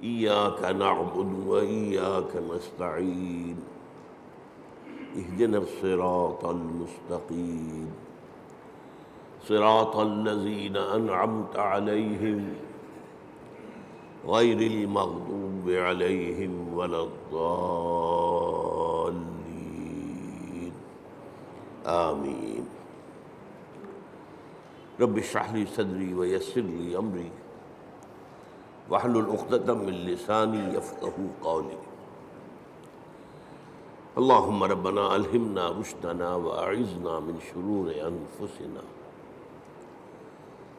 إياك نعبد وإياك نستعين اهدنا الصراط المستقيم صراط الذين أنعمت عليهم غير المغضوب عليهم ولا الضالين آمين رب اشرح لي صدري ويسر لي أمري واحلل عقدة من لساني يفقهوا قولي اللهم ربنا ألهمنا رشدنا وأعذنا من شرور أنفسنا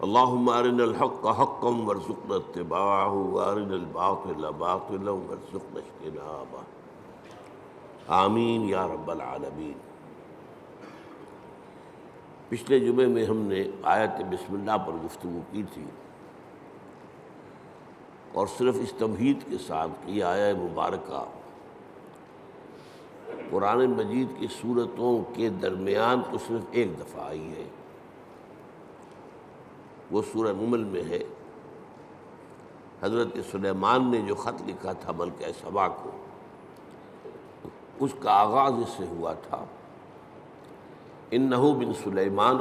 اللهم أرنا الحق حقا وارزقنا اتباعه وأرنا الباطل باطلا وارزقنا اجتنابه آمین یا رب العالمین۔ پچھلے جمعے میں ہم نے آیت بسم اللہ پر گفتگو کی تھی اور صرف اس تمہید کے ساتھ کہ یہ آیت مبارکہ قرآن مجید کی سورتوں کے درمیان تو صرف ایک دفعہ آئی ہے، وہ سورہ نمل میں ہے۔ حضرت سلیمان نے جو خط لکھا تھا ملکہ سبا کو، اس کا آغاز اس سے ہوا تھا اِنَّهُ مِن سُلَيْمَانَ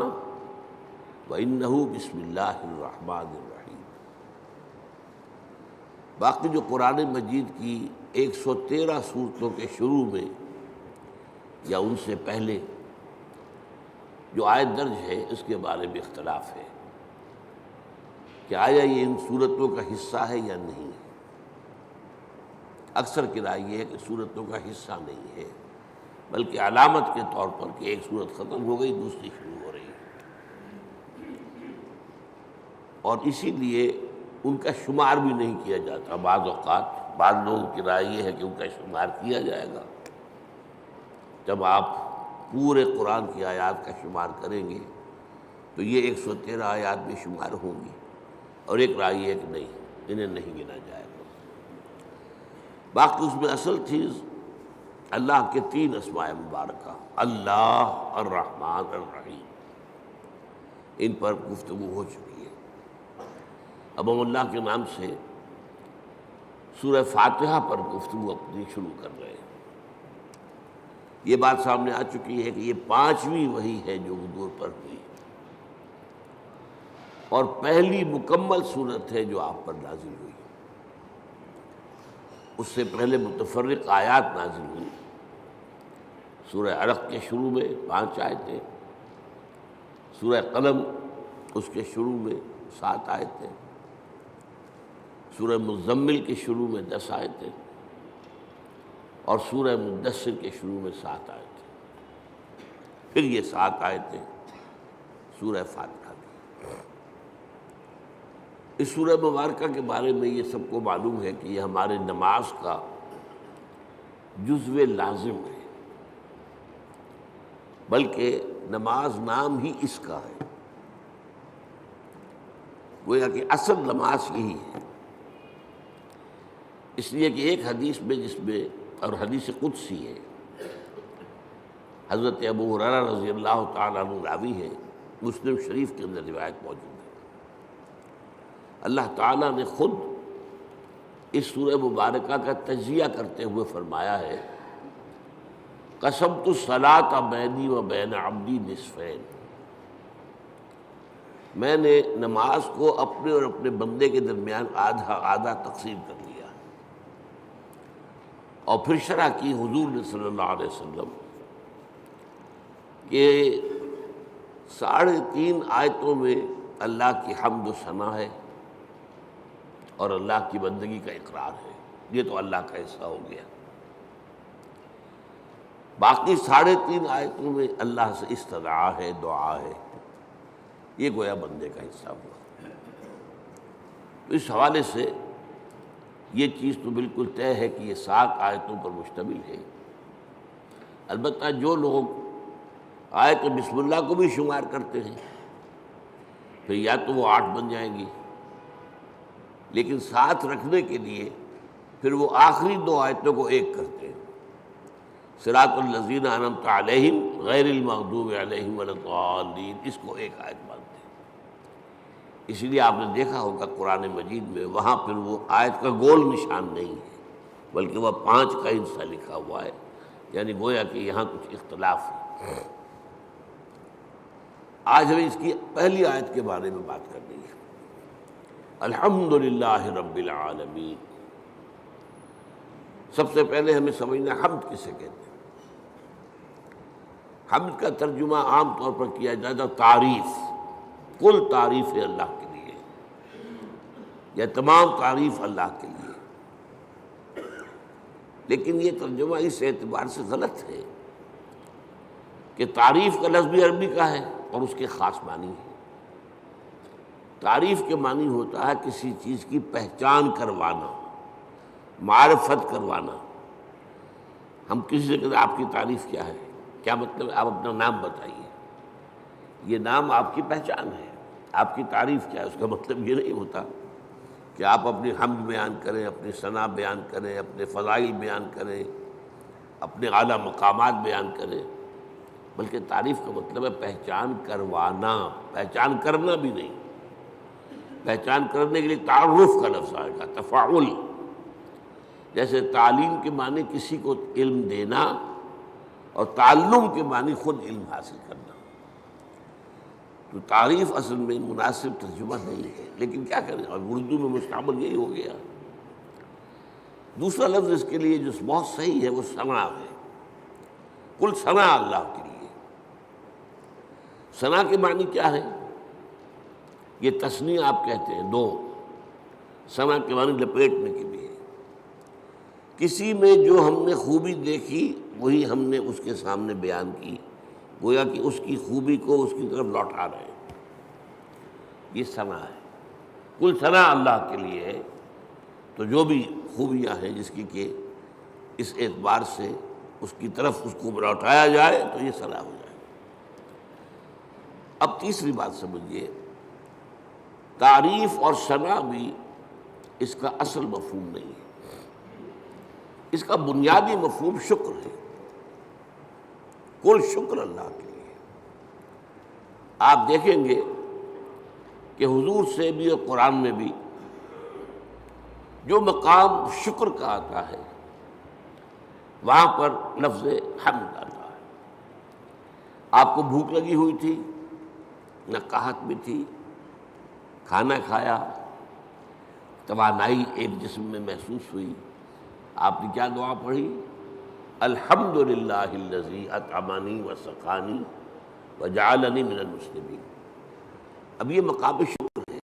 وَإِنَّهُ بِسْمِ اللَّهِ الرَّحْمَنِ الرَّحِيمِ۔ باقی جو قرآن مجید کی 113 سورتوں کے شروع میں یا ان سے پہلے جو آیت درج ہے اس کے بارے میں اختلاف ہے کہ آیا یہ ان سورتوں کا حصہ ہے یا نہیں ہے۔ اکثر کی رائے یہ ہے کہ سورتوں کا حصہ نہیں ہے، بلکہ علامت کے طور پر کہ ایک سورت ختم ہو گئی دوسری شروع ہو رہی ہے، اور اسی لیے ان کا شمار بھی نہیں کیا جاتا۔ بعض اوقات بعض لوگوں کی رائے یہ ہے کہ ان کا شمار کیا جائے گا، جب آپ پورے قرآن کی آیات کا شمار کریں گے تو یہ 113 آیات بھی شمار ہوں گی، اور ایک رائے ہے کہ نہیں، انہیں نہیں گنا جائے گا۔ باقی اس میں اصل چیز اللہ کے 3 اسماء مبارکہ، اللہ، الرحمن، الرحیم، ان پر گفتگو ہو چکی ہے۔ اب ہم اللہ کے نام سے سورہ فاتحہ پر گفتگو اپنی شروع کر رہے ہیں۔ یہ بات سامنے آ چکی ہے کہ یہ 5ویں وحی ہے جو حضور پر ہوئی، اور پہلی مکمل صورت ہے جو آپ پر نازل ہوئی۔ اس سے پہلے متفرق آیات نازل ہوئی۔ سورہ علق کے شروع میں 5 آیتیں، سورہ قلم اس کے شروع میں 7 آیتیں، سورہ مزمل کے شروع میں 10 آیتیں، اور سورہ مدثر کے شروع میں 7 آیتیں، پھر یہ 7 آیتیں سورہ فاتحہ کی۔ اس سورہ مبارکہ کے بارے میں یہ سب کو معلوم ہے کہ یہ ہمارے نماز کا جزو لازم ہے، بلکہ نماز نام ہی اس کا ہے، گویا کہ اصل نماز یہی ہے۔ اس لیے کہ ایک حدیث میں جس میں، اور حدیث قدسی ہے، حضرت ابو ہریرہ رضی اللہ تعالیٰ عنہ راوی ہے، مسلم شریف کے اندر روایت موجود ہے، اللہ تعالیٰ نے خود اس سورہ مبارکہ کا تجزیہ کرتے ہوئے فرمایا ہے، قسمت الصلاۃ بینی و بین عبدی نصفین، میں نے نماز کو اپنے اور اپنے بندے کے درمیان آدھا آدھا تقسیم کر لیا۔ اور پھر شرح کی حضور نے صلی اللہ علیہ وسلم کہ 3.5 آیتوں میں اللہ کی حمد و ثنا ہے اور اللہ کی بندگی کا اقرار ہے، یہ تو اللہ کا حصہ ہو گیا۔ باقی 3.5 آیتوں میں اللہ سے استدعا ہے، دعا ہے، یہ گویا بندے کا حصہ ہوا۔ تو اس حوالے سے یہ چیز تو بالکل طے ہے کہ یہ 7 آیتوں پر مشتمل ہے۔ البتہ جو لوگ آیت بسم اللہ کو بھی شمار کرتے ہیں پھر یا تو وہ 8 بن جائیں گی، لیکن ساتھ رکھنے کے لیے پھر وہ آخری 2 آیتوں کو ایک کرتے ہیں، صراط الذین انعمت علیہم غیر المغضوب علیہم ولا الضالین، اس کو ایک آیت مانتے ہیں۔ اسی لیے آپ نے دیکھا ہوگا قرآن مجید میں وہاں پھر وہ آیت کا گول نشان نہیں ہے بلکہ وہ 5 کا حصہ لکھا ہوا ہے، یعنی گویا کہ یہاں کچھ اختلاف ہے۔ آج ہمیں اس کی پہلی آیت کے بارے میں بات کرنی ہے۔ الحمدللہ رب العالمین۔ سب سے پہلے ہمیں سمجھنا حمد کسے کہتے ہیں۔ حمد کا ترجمہ عام طور پر کیا جاتا ہے تعریف، کل تعریف ہے اللہ کے لیے، یا تمام تعریف اللہ کے لیے، لیکن یہ ترجمہ اس اعتبار سے غلط ہے کہ تعریف کا لفظ بھی عربی کا ہے اور اس کے خاص معنی ہے۔ تعریف کے معنی ہوتا ہے کسی چیز کی پہچان کروانا، معرفت کروانا۔ ہم کسی سے کہتے ہیں آپ کی تعریف کیا ہے، کیا مطلب ہے؟ آپ اپنا نام بتائیے، یہ نام آپ کی پہچان ہے، آپ کی تعریف کیا ہے؟ اس کا مطلب یہ نہیں ہوتا کہ آپ اپنی حمد بیان کریں، اپنی ثنا بیان کریں، اپنے فضائل بیان کریں، اپنے اعلیٰ مقامات بیان کریں، بلکہ تعریف کا مطلب ہے پہچان کروانا، پہچان کرنا بھی نہیں۔ پہچان کرنے کے لیے تعارف کا لفظ آئے گا، تفاعل۔ جیسے تعلیم کے معنی کسی کو علم دینا اور تعلم کے معنی خود علم حاصل کرنا۔ تو تعریف اصل میں مناسب ترجمہ نہیں ہے، لیکن کیا کریں، اور اردو میں مستعمل یہی ہو گیا۔ دوسرا لفظ اس کے لیے جو بہت صحیح ہے وہ ثنا ہے، کل ثنا اللہ کے لیے۔ ثنا کے معنی کیا ہے؟ یہ تثنیہ آپ کہتے ہیں، 2۔ ثنا کے معنی لپیٹنے کے لیے، کسی میں جو ہم نے خوبی دیکھی وہی ہم نے اس کے سامنے بیان کی، گویا کہ اس کی خوبی کو اس کی طرف لوٹا رہے ہیں، یہ ثنا ہے۔ کل ثنا اللہ کے لیے ہے، تو جو بھی خوبیاں ہیں جس کی کہ اس اعتبار سے اس کی طرف اس کو لوٹایا جائے تو یہ ثنا ہو جائے۔ اب تیسری بات سمجھیے، تعریف اور ثنا بھی اس کا اصل مفہوم نہیں ہے، اس کا بنیادی مفہوم شکر ہے، کل شکر اللہ کے لیے۔ آپ دیکھیں گے کہ حضور سے بھی اور قرآن میں بھی جو مقام شکر کا آتا ہے وہاں پر لفظ حمد آتا ہے۔ آپ کو بھوک لگی ہوئی تھی، نہ قحط بھی تھی، کھانا کھایا، توانائی ایک جسم میں محسوس ہوئی، آپ نے کیا دعا پڑھی؟ الحمدللہ الذی اطعمنی وسقانی وجعلنی من المسلمین۔ اب یہ مقام شکر ہے۔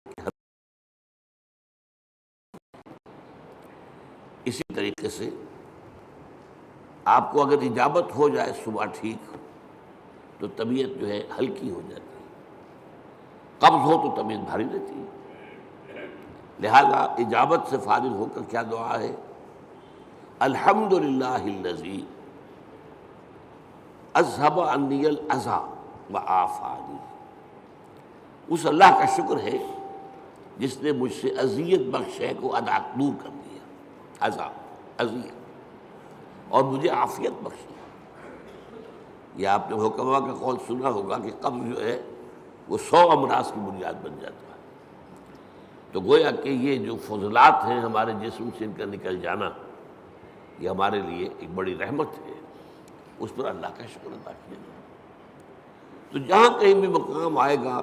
اسی طریقے سے آپ کو اگر اجابت ہو جائے صبح ٹھیک تو طبیعت جو ہے ہلکی ہو جاتی ہے، قبض ہو تو طبیعت بھاری رہتی ہے، لہذا اجابت سے فارغ ہو کر کیا دعا ہے؟ الحمدللہ الذی اذھب عنی الاذی وعافانی۔ اس اللہ کا شکر ہے جس نے مجھ سے اذیت بخش ہے کو دور کر دیا، اذیت، اور مجھے عافیت بخشی۔ یہ آپ نے حکما کا قول سنا ہوگا کہ قبض جو ہے وہ 100 امراض کی بنیاد بن جاتا ہے۔ تو گویا کہ یہ جو فضلات ہیں ہمارے جسم سے ان کا نکل جانا، یہ ہمارے لیے ایک بڑی رحمت ہے، اس پر اللہ کا شکر ادا کیا جائے۔ تو جہاں کہیں بھی مقام آئے گا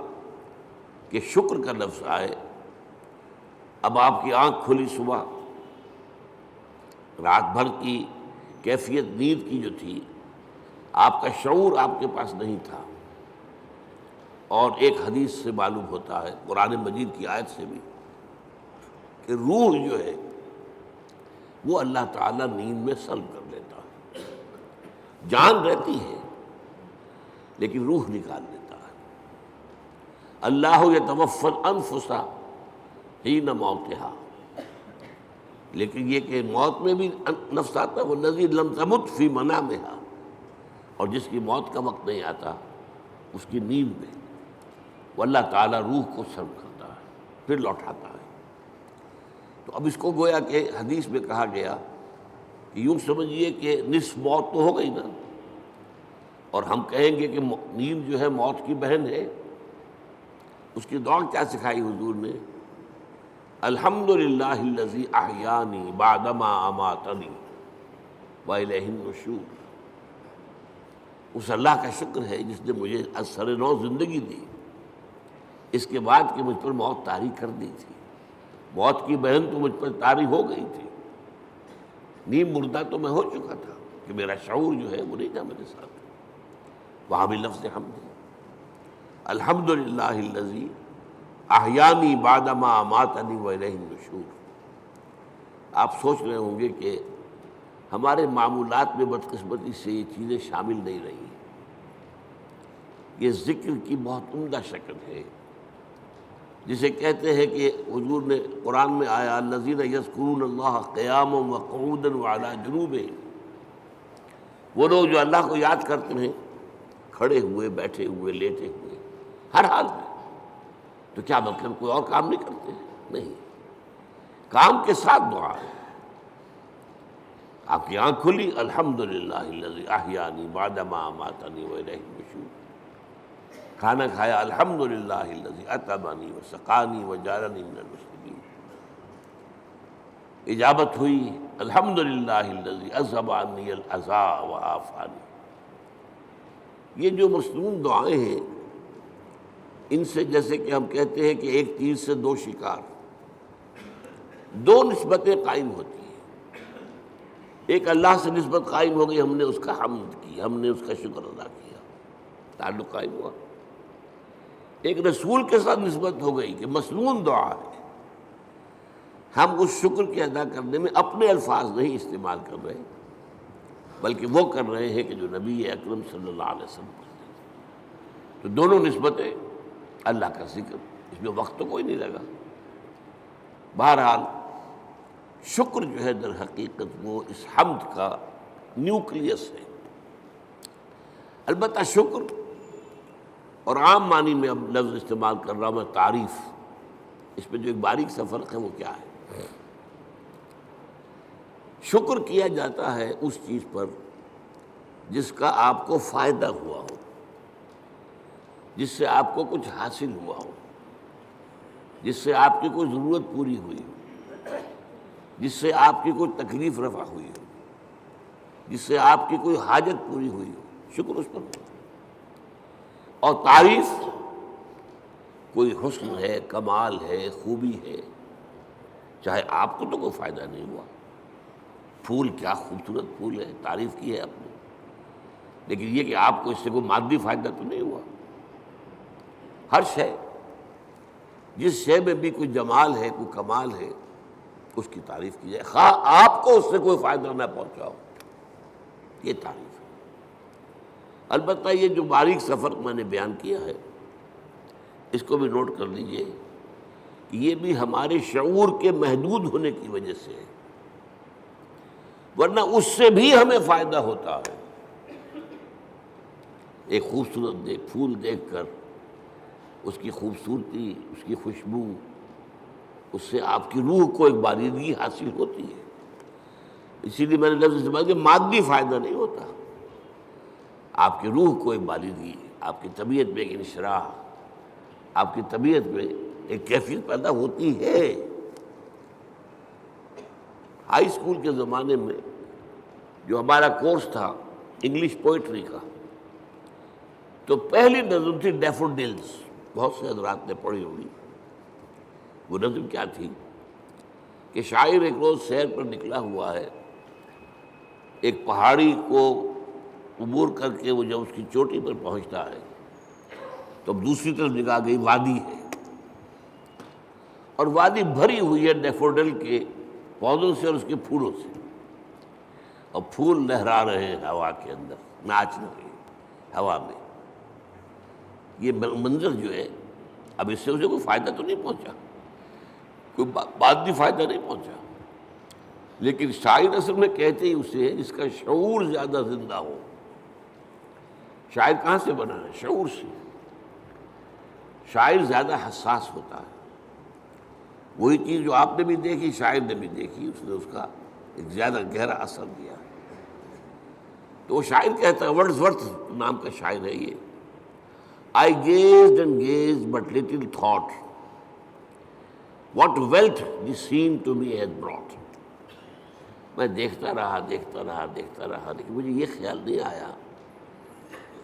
کہ شکر کا لفظ آئے، اب آپ کی آنکھ کھلی صبح، رات بھر کی کیفیت نیند کی جو تھی، آپ کا شعور آپ کے پاس نہیں تھا، اور ایک حدیث سے معلوم ہوتا ہے، قرآن مجید کی آیت سے بھی، کہ روح جو ہے وہ اللہ تعالیٰ نیند میں سلب کر لیتا ہے۔ جان رہتی ہے لیکن روح نکال لیتا ہے۔ اللہ یتوفی الانفس حین موتہا، لیکن یہ کہ موت میں بھی نفس آتا ہے، والذی لم تمت فی منامہا، اور جس کی موت کا وقت نہیں آتا اس کی نیند میں وہ اللہ تعالیٰ روح کو سلب کرتا ہے، پھر لوٹاتا ہے۔ تو اب اس کو گویا کہ حدیث میں کہا گیا کہ یوں سمجھیے کہ نصف موت تو ہو گئی نا، اور ہم کہیں گے کہ نیند جو ہے موت کی بہن ہے، اس کی دعا کیا سکھائی حضور نے؟ الحمدللہ الذی احیانی بعدما اماتنی والیہ النشور۔ اس اللہ کا شکر ہے جس نے مجھے از سر نو زندگی دی، اس کے بعد کہ مجھ پر موت طاری کر دی تھی۔ موت کی بہن تو مجھ پر طاری ہو گئی تھی، نیم مردہ تو میں ہو چکا تھا کہ میرا شعور جو ہے وہ نہیں تھا میرے ساتھ۔ وہاں بھی لفظ حمد ہے، الحمدللہ الذی احیانی بعدما اماتنی والیہ النشور۔ آپ سوچ رہے ہوں گے کہ ہمارے معمولات میں بدقسمتی سے یہ چیزیں شامل نہیں رہی۔ یہ ذکر کی بہت عمدہ شکل ہے، جسے کہتے ہیں کہ حضور نے قرآن میں آیا الذین یذکرون اللہ قیاما وقعودا وعلی جنوبہم، وہ لوگ جو اللہ کو یاد کرتے ہیں کھڑے ہوئے، بیٹھے ہوئے، لیٹے ہوئے، ہر حال میں۔ تو کیا مطلب کوئی اور کام نہیں کرتے؟ نہیں، کام کے ساتھ دعا ہے۔ آپ کی آنکھ کھلی، الحمدللہ الذی احیانی بعدما اماتنی والیہ النشور۔ کھانا کھایا، الحمدللہ الذی اطعمنی وسقانی وجعلنی من المسلمین۔ اجابت ہوئی، الحمدللہ الذی اذھب عنی الاذی وعافانی۔ یہ جو مصنون دعائیں ہیں، ان سے جیسے کہ ہم کہتے ہیں کہ ایک تیر سے دو شکار، دو نسبتیں قائم ہوتی ہیں۔ ایک اللہ سے نسبت قائم ہو گئی، ہم نے اس کا حمد کی، ہم نے اس کا شکر ادا کیا، تعلق قائم ہوا۔ ایک رسول کے ساتھ نسبت ہو گئی کہ مصنون دعا ہے، ہم اس شکر کے ادا کرنے میں اپنے الفاظ نہیں استعمال کر رہے، بلکہ وہ کر رہے ہیں کہ جو نبی اکرم صلی اللہ علیہ وسلم کرتے ہیں۔ تو دونوں نسبتیں، اللہ کا ذکر، اس میں وقت تو کوئی نہیں لگا۔ بہرحال شکر جو ہے در حقیقت وہ اس حمد کا نیوکلیس ہے۔ البتہ شکر، اور عام معنی میں اب لفظ استعمال کر رہا ہوں میں تعریف، اس میں جو ایک باریک سا فرق ہے وہ کیا ہے؟ شکر کیا جاتا ہے اس چیز پر جس کا آپ کو فائدہ ہوا ہو، جس سے آپ کو کچھ حاصل ہوا ہو، جس سے آپ کی کوئی ضرورت پوری ہوئی ہو، جس سے آپ کی کوئی تکلیف رفع ہوئی ہو، جس سے آپ کی کوئی حاجت پوری ہوئی ہو، شکر اس پر ہو۔ اور تعریف کوئی حسن ہے، کمال ہے، خوبی ہے، چاہے آپ کو تو کوئی فائدہ نہیں ہوا، پھول کیا خوبصورت پھول ہے، تعریف کی ہے آپ نے، لیکن یہ کہ آپ کو اس سے کوئی مادی فائدہ تو نہیں ہوا۔ ہر شے، جس شے میں بھی کوئی جمال ہے، کوئی کمال ہے، اس کی تعریف کی جائے، خواہ آپ کو اس سے کوئی فائدہ نہ پہنچا ہو، یہ تعریف ہے۔ البتہ یہ جو باریک سا فرق میں نے بیان کیا ہے، اس کو بھی نوٹ کر لیجئے کہ یہ بھی ہمارے شعور کے محدود ہونے کی وجہ سے ہے، ورنہ اس سے بھی ہمیں فائدہ ہوتا ہے۔ ایک خوبصورت پھول دیکھ کر اس کی خوبصورتی، اس کی خوشبو، اس سے آپ کی روح کو ایک باریدگی حاصل ہوتی ہے۔ اسی لیے میں نے لفظ استعمال کیا، مادی فائدہ نہیں ہوتا، آپ کی روح کو ایک باریدگی، آپ کی طبیعت میں ایک انشراح، آپ کی طبیعت میں ایک کیفیت پیدا ہوتی ہے۔ ہائی اسکول کے زمانے میں جو ہمارا کورس تھا انگلش پوئٹری کا، تو پہلی نظم تھی ڈیفوڈلز، بہت سے حضرات نے پڑھی ہوگی۔ وہ نظم کیا تھی کہ شاعر ایک روز سیر پر نکلا ہوا ہے، ایک پہاڑی کو عبور کر کے وہ جب اس کی چوٹی پر پہنچتا ہے تو اب دوسری طرف نگاہ گئی، وادی ہے، اور وادی بھری ہوئی ہے ڈیفوڈل کے پودوں سے اور اس کے پھولوں سے، اور پھول لہرا رہے ہیں ہوا کے اندر، ناچ رہے ہیں ہوا میں۔ یہ منظر جو ہے، اب اس سے اسے کوئی فائدہ تو نہیں پہنچا، کوئی مادی فائدہ نہیں پہنچا، لیکن شاعر اصل میں کہتے ہی اسے ہے جس کا شعور زیادہ زندہ ہو۔ شاعر کہاں سے بنا ہے؟ شعور سے۔ شاعر زیادہ حساس ہوتا ہے، وہی چیز جو آپ نے بھی دیکھی، شاعر نے بھی دیکھی، اس نے اس کا ایک زیادہ گہرا اثر دیا۔ تو وہ شاعر کہتا ہے، ورڈزورتھ نام کا شاعر ہے یہ، I gazed and gazed, but little thought what wealth the scene to me has brought. میں دیکھتا رہا دیکھتا رہا دیکھتا رہا، لیکن مجھے یہ خیال نہیں آیا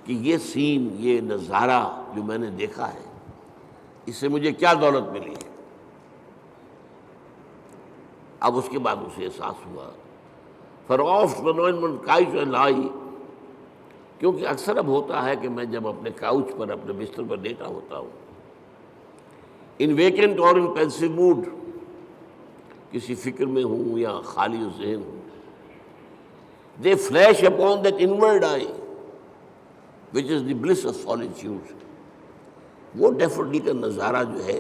کہ یہ سین، یہ نظارہ جو میں نے دیکھا ہے، اس سے مجھے کیا دولت ملی ہے۔ اب اس کے بعد اسے احساس ہوا فراف من کاؤچ لائی، کیونکہ اکثر اب ہوتا ہے کہ میں جب اپنے کاؤچ پر، اپنے بستر پر لیٹا ہوتا ہوں، ان ویکنٹ اور ان پینسو موڈ، کسی فکر میں ہوں یا خالی ذہن ہوں، they flash upon that inward eye which is the bliss of solitude, وہ ڈیفوڈل کا نظارہ جو ہے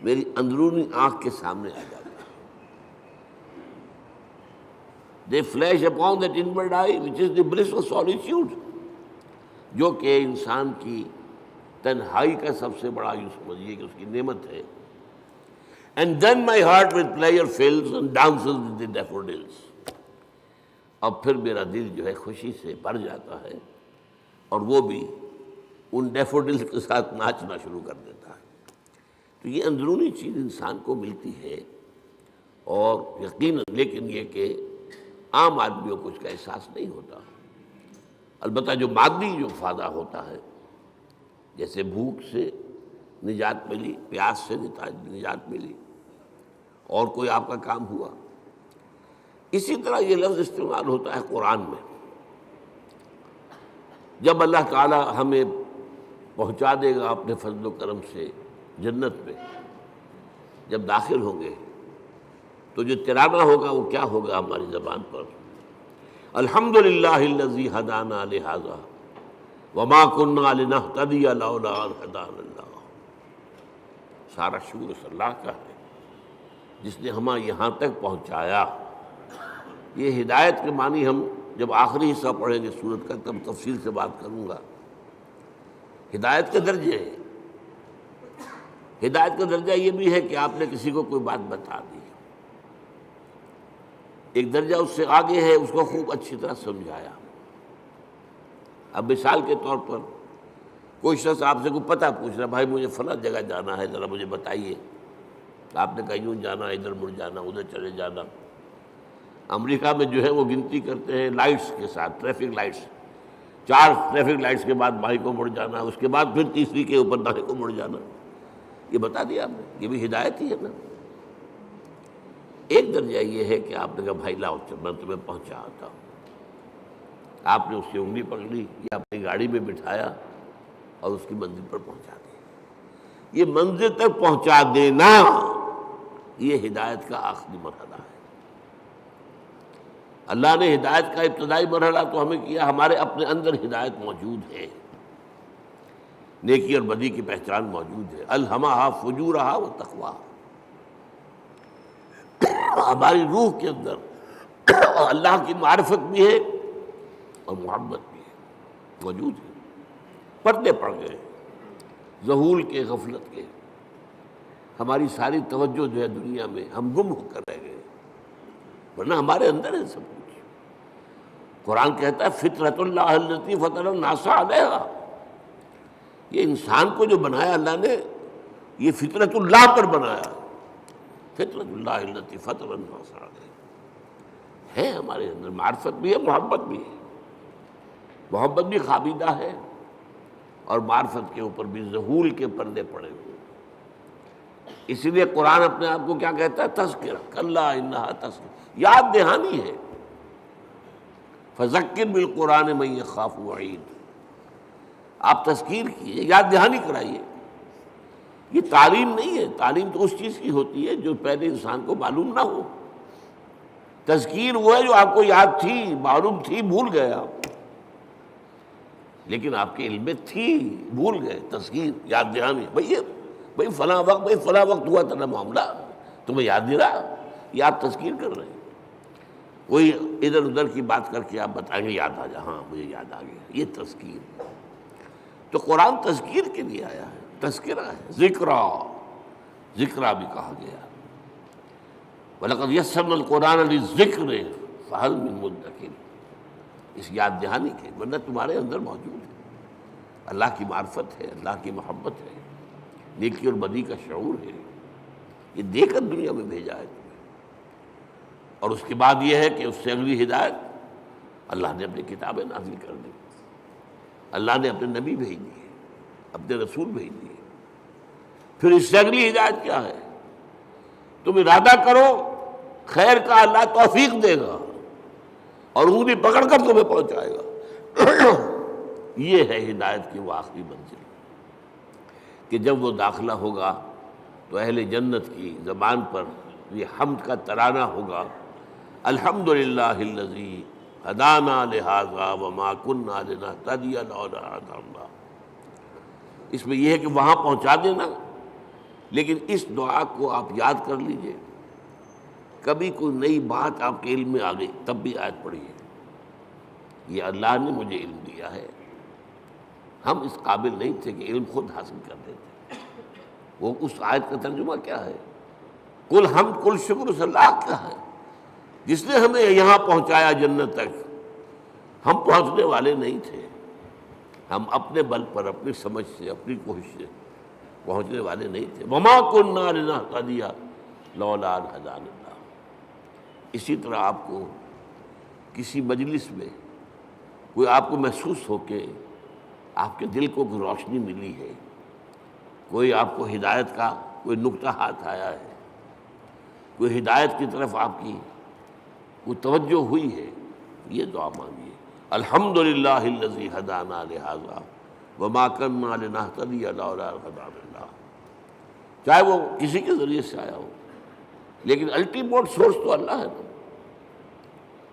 میری اندرونی آنکھ کے سامنے آ جاتا ہے۔ They flash upon that inward eye which is the bliss of solitude, جو کہ انسان کی تنہائی کا سب سے بڑا، یوں سمجھیے کہ اس کی نعمت ہے۔ And then my heart with pleasure fills and dances with the daffodils. اب پھر میرا دل جو ہے خوشی سے بھر جاتا ہے، اور وہ بھی ان ڈیفوڈلز کے ساتھ ناچنا شروع کر دیتا ہے۔ تو یہ اندرونی چیز انسان کو ملتی ہے، اور یقیناً لیکن یہ کہ عام آدمیوں کو اس کا احساس نہیں ہوتا۔ البتہ جو مادی جو فائدہ ہوتا ہے، جیسے بھوک سے نجات ملی، پیاس سے نجات ملی، اور کوئی آپ کا کام ہوا، اسی طرح یہ لفظ استعمال ہوتا ہے قرآن میں۔ جب اللہ تعالی ہمیں پہنچا دے گا اپنے فضل و کرم سے جنت میں، جب داخل ہوں گے، تو جو ترانہ ہوگا وہ کیا ہوگا ہماری زبان پر؟ الحمدللہ الذی ہدانا لہذا وما كنا لنہتدی لولا ان ہدانا اللہ۔ سارا شکر اس اللہ کا ہے جس نے ہمیں یہاں تک پہنچایا۔ یہ ہدایت کے معنی ہم جب آخری حصہ پڑھیں گے سورت کا تب تفصیل سے بات کروں گا۔ ہدایت کے درجے ہیں، ہدایت کا درجہ یہ بھی ہے کہ آپ نے کسی کو کوئی بات بتا دی، ایک درجہ اس سے آگے ہے، اس کو خوب اچھی طرح سمجھایا۔ اب مثال کے طور پر کوئی شخص آپ سے کوئی پتہ پوچھ رہا، بھائی مجھے فلاں جگہ جانا ہے، ذرا مجھے بتائیے۔ آپ نے کہا یوں جانا، ادھر مڑ جانا، ادھر چلے جانا۔ امریکہ میں جو ہے وہ گنتی کرتے ہیں لائٹس کے ساتھ، ٹریفک لائٹس، 4 ٹریفک لائٹس کے بعد بائیں کو مڑ جانا، اس کے بعد پھر تیسری کے اوپر دائیں کو مڑ جانا۔ یہ بتا دیا آپ نے، یہ بھی ہدایت ہی ہے نا۔ ایک درجہ یہ ہے کہ آپ نے کہا بھائی لاؤ میں تمہیں پہنچا آتا ہوں، آپ نے اس کی انگلی پکڑی یا اپنی گاڑی میں بٹھایا اور اس کی منزل پر پہنچا دیا۔ یہ منزل تک پہنچا دینا، یہ ہدایت کا آخری مرحلہ ہے۔ اللہ نے ہدایت کا ابتدائی مرحلہ تو ہمیں کیا، ہمارے اپنے اندر ہدایت موجود ہے، نیکی اور بدی کی پہچان موجود ہے۔ الہمہا فجورہا و تقواہا، ہماری روح کے اندر اللہ کی معرفت بھی ہے اور محبت بھی ہے، موجود ہے۔ پردے پڑ گئے ذہول کے، غفلت کے، ہماری ساری توجہ جو ہے دنیا میں، ہم گم ہو کر رہ گئے، ورنہ ہمارے اندر ہے سب کچھ۔ قرآن کہتا ہے فطرت اللہ التی فطر الناس علیہا، یہ انسان کو جو بنایا اللہ نے، یہ فطرت اللہ پر بنایا، فطرت اللہ التی فطر الناس علیہا ہے۔ ہمارے اندر معرفت بھی ہے، محبت بھی ہے، محبت بھی خابیدہ ہے، اور معرفت کے اوپر بھی ذہول کے پردے پڑے ہوئے۔ اسی لیے قرآن اپنے آپ کو کیا کہتا ہے؟ تذکرہ، کلا انہا تذکرہ، یاد دہانی ہے۔ فذکر بالقرآن من یخاف وعید، آپ تذکیر کیے، یاد دہانی کرائیے۔ یہ تعلیم نہیں ہے، تعلیم تو اس چیز کی ہوتی ہے جو پہلے انسان کو معلوم نہ ہو۔ تذکیر وہ ہے جو آپ کو یاد تھی، معلوم تھی، بھول گئے آپ، لیکن آپ کے علم میں تھی، بھول گئے۔ تذکیر، یاد دہانی، بھئی فلاں وقت، بھئی فلاں وقت ہوا تھا معاملہ، تمہیں یاد نہیں رہا، یہ آپ تذکیر کر رہے ہیں۔ کوئی ادھر ادھر کی بات کر کے آپ بتائیں گے یاد آ جا، ہاں مجھے یاد آ گیا، یہ تذکیر۔ تو قرآن تذکیر کے لیے آیا ہے، تذکرہ ہے، ذکرہ، ذکرہ بھی کہا گیا۔ وَلَقَدْ يَسَّرْنَا الْقُرْآنَ لِلذِّكْرِ فَهَلْ مِن مُدَّكِرٍ، اس یاد دہانی کے، ورنہ تمہارے اندر موجود ہے۔ اللہ کی معرفت ہے، اللہ کی محبت ہے، نیکی اور بدی کا شعور ہے، یہ دے کر دنیا میں بھیجا ہے تمہیں۔ اور اس کے بعد یہ ہے کہ اس سے اگلی ہدایت اللہ نے اپنی کتابیں نازل کر دی، اللہ نے اپنے نبی بھیج دیے، اپنے رسول بھیج دیے۔ پھر اس سے اگلی ہدایت کیا ہے؟ تم ارادہ کرو خیر کا، اللہ توفیق دے گا اور انگلی پکڑ کر تمہیں پہنچائے گا۔ یہ ہے ہدایت کی وہ آخری منزل کہ جب وہ داخلہ ہوگا تو اہل جنت کی زبان پر یہ حمد کا ترانہ ہوگا، الحمدللہ الذی ہدانا لہذا وما کنا لنہتدی لولا ان ہدانا اللہ۔ اس میں یہ ہے کہ وہاں پہنچا دینا، لیکن اس دعا کو آپ یاد کر لیجئے، کبھی کوئی نئی بات آپ کے علم میں آ گئی تب بھی آیت پڑھیے، یہ اللہ نے مجھے علم دیا ہے، ہم اس قابل نہیں تھے کہ علم خود حاصل کر دیتے۔ وہ اس آیت کا ترجمہ کیا ہے؟ کل حمد کل شکر اس اللہ کا ہے جس نے ہمیں یہاں پہنچایا جنت تک، ہم پہنچنے والے نہیں تھے، ہم اپنے بل پر، اپنی سمجھ سے، اپنی کوشش سے پہنچنے والے نہیں تھے۔ وما كنا لنهتدي لولا ان هدانا اللہ۔ اسی طرح آپ کو کسی مجلس میں کوئی آپ کو محسوس ہو کہ آپ کے دل کو کوئی روشنی ملی ہے، کوئی آپ کو ہدایت کا کوئی نقطہ ہاتھ آیا ہے، کوئی ہدایت کی طرف آپ کی کوئی توجہ ہوئی ہے، یہ دعا مانگیے، الحمدللہ الذی ہدانا لہذا وما کنا لنہتدی لولا ان ہدانا اللہ۔ چاہے وہ کسی کے ذریعے سے آیا ہو، لیکن الٹیمیٹ سورس تو اللہ ہے نا۔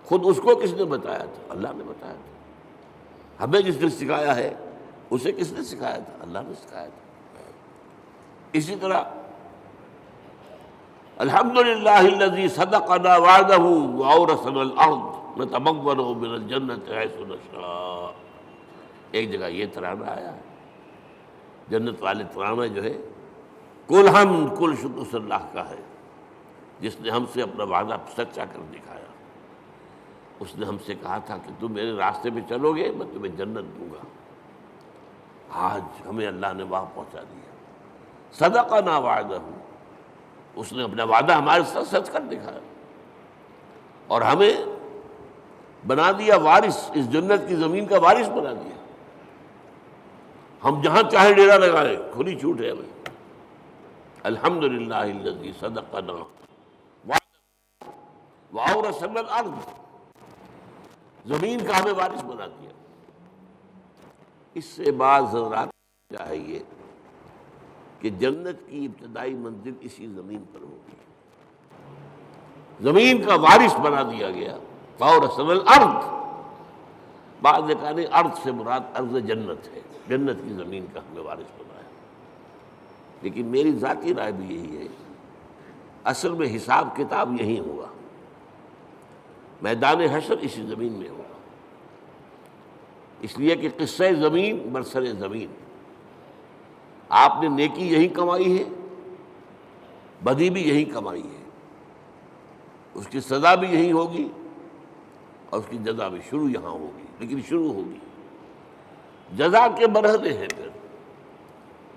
خود اس کو کس نے بتایا تھا؟ اللہ نے بتایا تھا۔ ہمیں جس نے سکھایا ہے اسے کس نے سکھایا تھا؟ اللہ نے سکھایا تھا۔ اسی طرح الحمدللہ الذی صدقنا وعدہ واورثنا الارض نتبوأ من الجنۃ حیث نشاء۔ ایک جگہ یہ ترانہ آیا ہے، جنت والے ترانہ جو ہے کل حمد کل شکر اس اللہ کا ہے جس نے ہم سے اپنا وعدہ سچا کر دکھایا۔ اس نے ہم سے کہا تھا کہ تم میرے راستے پہ چلو گے میں تمہیں جنت دوں گا، آج ہمیں اللہ نے وہاں پہنچا دیا۔ صدقنا وعدہ، اس نے اپنا وعدہ ہمارے ساتھ سچ کر دکھایا اور ہمیں بنا دیا وارث، اس جنت کی زمین کا وارث بنا دیا۔ ہم جہاں چاہے ڈیرا لگائیں، کھلی چھوٹ ہے ہمیں۔ الحمدللہ الذی صدقنا وعدہ واورثنا الارض، زمین کا ہمیں وارث بنا دیا۔ اس سے بعض حضرات چاہیے کہ جنت کی ابتدائی منزل اسی زمین پر ہوگی، زمین کا وارث بنا دیا گیا۔ واورثنا الارض، بعض نے کہا نہیں، ارض سے مراد ارض جنت ہے، جنت کی زمین کا ہمیں وارث بنایا۔ لیکن میری ذاتی رائے بھی یہی ہے، اصل میں حساب کتاب یہی ہوگا، میدان حشر اسی زمین میں ہوگا، اس لیے کہ قصہ زمین برسر زمین، آپ نے نیکی یہی کمائی ہے، بدی بھی یہی کمائی ہے، اس کی سزا بھی یہی ہوگی اور اس کی جزا بھی شروع یہاں ہوگی، لیکن شروع ہوگی، جزا کے مرحلے ہیں، پھر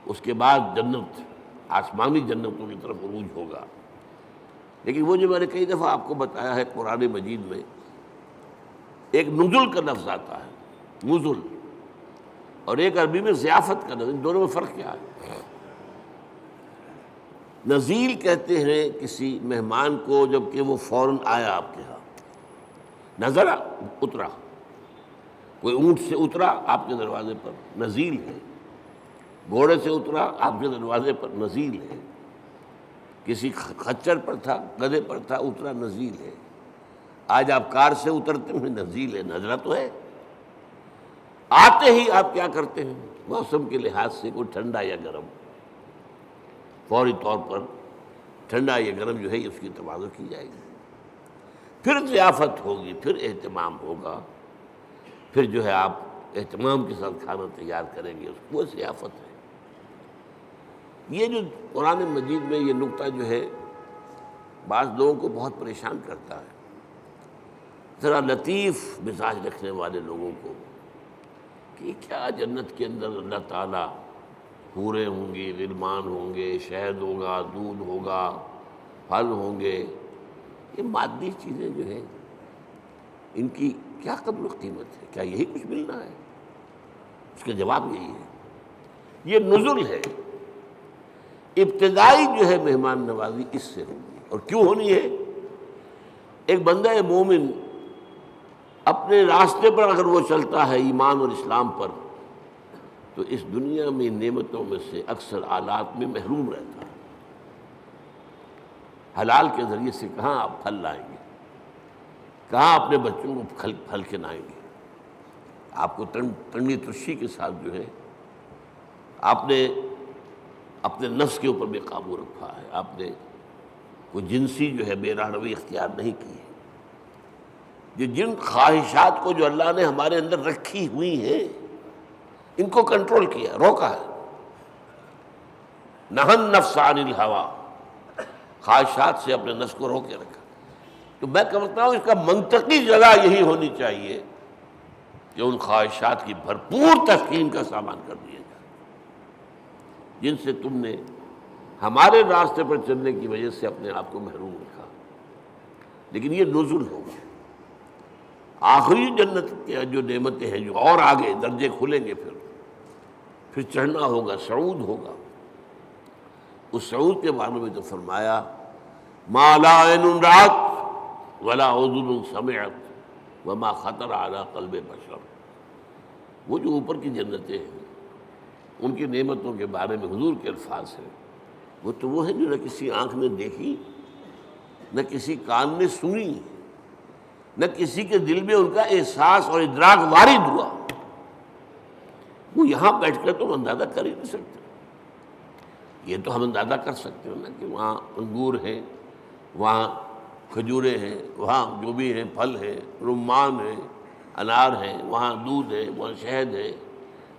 اس کے بعد جنت، آسمانی جنتوں کی طرف عروج ہوگا۔ لیکن وہ جو میں نے کئی دفعہ آپ کو بتایا ہے، قرآن مجید میں ایک نزل کا لفظ آتا ہے، نزل، اور ایک عربی میں ضیافت کا لفظ، ان دونوں میں فرق کیا ہے؟ نزیل کہتے ہیں کسی مہمان کو جب کہ وہ فوراً آیا آپ کے ہاں، نزلہ اترا، کوئی اونٹ سے اترا آپ کے دروازے پر، نزیل ہے، گھوڑے سے اترا آپ کے دروازے پر، نزیل ہے، کسی خچر پر تھا، گدھے پر تھا، اترا، نزیل ہے۔ آج آپ کار سے اترتے ہیں، نزیل ہے، نزلہ تو ہے۔ آتے ہی آپ کیا کرتے ہیں؟ موسم کے لحاظ سے کوئی ٹھنڈا یا گرم، فوری طور پر ٹھنڈا یا گرم جو ہے اس کی تواضع کی جائے گی، پھر ضیافت ہوگی، پھر اہتمام ہوگا، پھر جو ہے آپ اہتمام کے ساتھ کھانا تیار کریں گے، وہ ضیافت ہے۔ یہ جو قرآن مجید میں یہ نقطہ جو ہے بعض لوگوں کو بہت پریشان کرتا ہے، ذرا لطیف مزاج رکھنے والے لوگوں کو کہ کیا جنت کے اندر اللہ تعالیٰ حوریں ہوں گی، غلمان ہوں گے، شہد ہوگا، دودھ ہوگا، پھل ہوں گے، یہ مادی چیزیں جو ہیں ان کی کیا قدر و قیمت ہے؟ کیا یہی کچھ ملنا ہے؟ اس کا جواب یہی ہے، یہ نزل ہے، ابتدائی جو ہے مہمان نوازی اس سے ہوگی۔ اور کیوں ہونی ہے؟ ایک بندہ مومن اپنے راستے پر اگر وہ چلتا ہے ایمان اور اسلام پر، تو اس دنیا میں نعمتوں میں سے اکثر آلات میں محروم رہتا ہے۔ حلال کے ذریعے سے کہاں آپ پھل لائیں گے، کہاں اپنے بچوں کو پھل کھلائیں گے؟ آپ کو تنگی ترشی کے ساتھ جو ہے آپ نے اپنے نفس کے اوپر بھی قابو رکھا ہے، آپ نے کوئی جنسی جو ہے بے راہروی اختیار نہیں کی ہے۔ یہ جن خواہشات کو جو اللہ نے ہمارے اندر رکھی ہوئی ہیں ان کو کنٹرول کیا، روکا ہے۔ نہى النفس عن الهوى، خواہشات سے اپنے نفس کو روکے رکھا۔ تو میں کہتا ہوں اس کا منطقی جگہ یہی ہونی چاہیے کہ ان خواہشات کی بھرپور تسکین کا سامان کر دیا جائے جن سے تم نے ہمارے راستے پر چلنے کی وجہ سے اپنے آپ کو محروم رکھا۔ لیکن یہ نزل ہوگا، آخری جنت کے جو نعمتیں ہیں جو اور آگے درجے کھلیں گے، پھر چڑھنا ہوگا، صعود ہوگا۔ اس صعود کے بارے میں تو فرمایا ما لا عین رأت ولا اذن سمعت وما خطر علی قلب بشر۔ وہ جو اوپر کی جنتیں ہیں ان کی نعمتوں کے بارے میں حضور کے الفاظ ہیں، وہ تو وہ ہیں جو نہ کسی آنکھ نے دیکھی، نہ کسی کان نے سنی، نہ کسی کے دل میں ان کا احساس اور ادراک وارد ہوا۔ وہ یہاں بیٹھ کر تو ہم اندازہ کر ہی نہیں سکتے۔ یہ تو ہم اندازہ کر سکتے ہیں نا کہ وہاں انگور ہیں، وہاں کھجوریں ہیں، وہاں جو بھی ہیں پھل ہیں، رمان ہیں، انار ہیں، وہاں دودھ ہے، وہاں شہد ہے،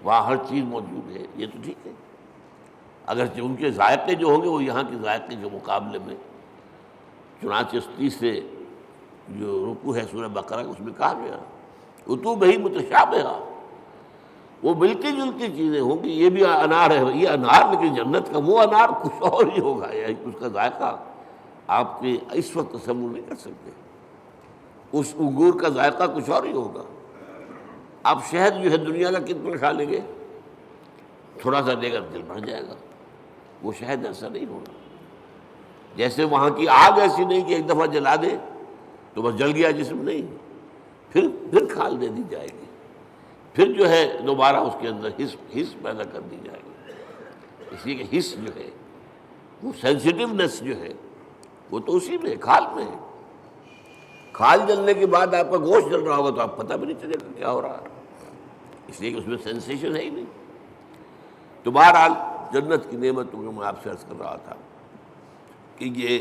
وہاں ہر چیز موجود ہے، یہ تو ٹھیک ہے۔ اگرچہ ان کے ذائقے جو ہوں گے وہ یہاں کے ذائقے کے مقابلے میں، چنانچہ 30 سے جو رکوع ہے سورہ بقرہ اس میں کہا گیا اتوبہ متشابہہ، وہ ملتی جلتی چیزیں ہوں گی۔ یہ بھی انار ہے، یہ انار، لیکن جنت کا وہ انار کچھ اور ہی ہوگا، یعنی اس کا ذائقہ آپ کے اس وقت تصور نہیں کر سکتے۔ اس انگور کا ذائقہ کچھ اور ہی ہوگا۔ آپ شہد جو ہے دنیا کا کتنا کھا لیں گے، تھوڑا سا لے کر دل بھر جائے گا، وہ شہد ایسا نہیں ہوگا۔ جیسے وہاں کی آگ ایسی نہیں کہ ایک دفعہ جلا دے تو بس جل گیا جسم، نہیں، پھر کھال دے دی جائے گی، پھر جو ہے دوبارہ اس کے اندر حس پیدا کر دی جائے گی۔ اس لیے کہ حس جو ہے وہ سینسٹیونیس جو ہے وہ تو اسی میں، کھال میں ہے۔ کھال جلنے کے بعد آپ کا گوشت جل رہا ہوگا تو آپ پتہ بھی نہیں چلے گا کیا ہو رہا ہے، اس لیے کہ اس میں سینسیشن ہے ہی نہیں۔ تو بہرحال جنت کی نعمتوں کو میں آپ سے عرض کر رہا تھا کہ یہ